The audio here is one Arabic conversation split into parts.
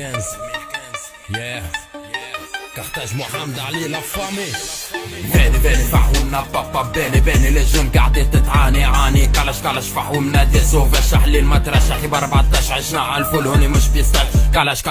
Yeah. Carthage Mohamed Ali la famille. باني فهمنا بابا باني لجون قاعدة تعاني عاني كلاش فهمنا دي سوفا شحلين ما ترشحي ب14 عشنا عالفول هوني مش بيستاش كلاش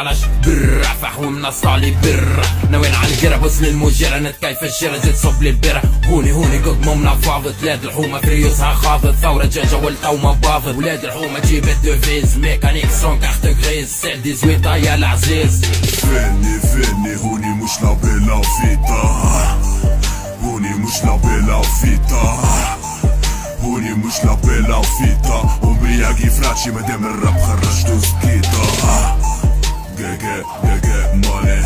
برا فهمنا صالي برا ناويين على القرب وصل المجيرة نتكيف الشيرة زيد صب لي البرة هوني قد ممنا فاضت ولاد الحومة فريوسها خاضت ثورة جاجة والتومة باضت ولاد الحومة جيبت دوفيز ميكانيك سون كارت غريز سعدي زويطة يا العزيز فيني هوني مش لابيلا فيتا هوني مش لابيلا فيتا هوني مش لابيلا فيتا ومياجي فراتشي مادام الراب خرجتو سكيتا get money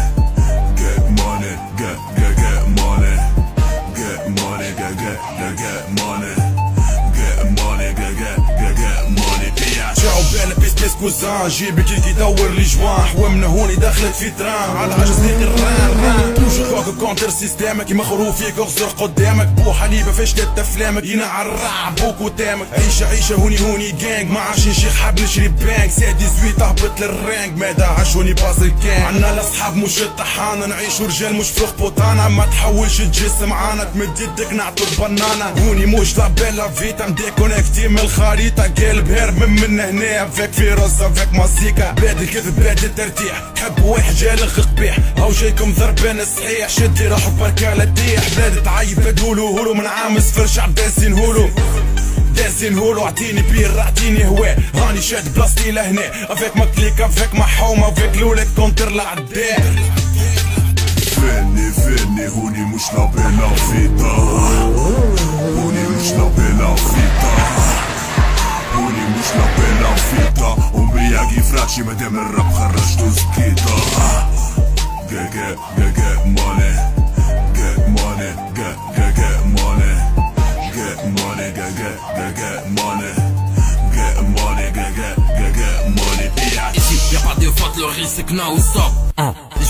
get money get money get money get money شعب انا بيس كوزان جيبك كي يدور لي جوان حوامنا هوني دخلت في ترام على عجز ديق الران توجو كوك كونتر سيستامك كيما خروف فيك اغزر قدامك بو حليبه فاش تات افلامك ينعر الرعب بوكو تامك عيشه هوني جانج ما عادش نشي حاب نشري بانك سادي زويت هبط للرانك ماذا عاشوني باص الكان عنا الاصحاب مش الطحانه نعيشو رجال مش فوق بوطانه ما تحاولش تجس معانا تمد يدك نعطو البنانه هوني مش لابيلا فيتا مديكونيكتي من الخريطه قلب هرب من هنا فيك فيروس فيك ماسيكا بلاد الكذب بلاد الترتيح حب واحد جالخ قبيح هاو جايكم ضربان الصحيح شدي روحك بركا لا تطيح بلاد تعيب هولو من عام صفر شعب دازين هولو اعطيني بير اعطيني هواء هاني شاد بلاصتي لهنا افيك مكليك افيك محومه افيك لولك كونتر العداء فيني هوني مش لابيلا فيتا هوني مش لابيلا فيتا هوني مش لابيلا فيتا ومياجي فراتشي مادام الراب خرجتو سكيتا get money get money get money get money get money get money get money ici y'a pas de faute le risque non stop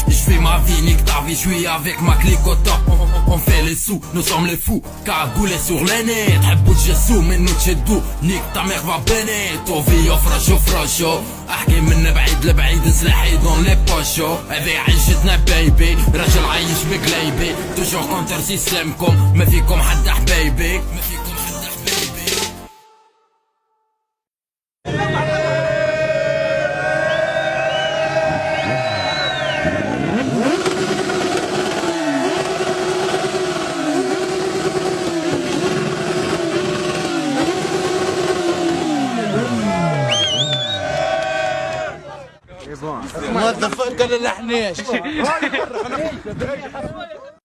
je fais ma vie, nique ta vie, je suis avec ma clique au top. On fait les sous, nous sommes les fous, cagoulés sur les nez. تحبوا تجسوا منو تشدوا نيك تا ميغ فا بيني توفي فراشو احكي من بعيد لبعيد سلاحي دون لي بوشو هذي عيشتنا بيبي راجل عايش بقليبي توجور كونتر سيستمكم ما فيكم حد حبايبي موظف قال لحنيش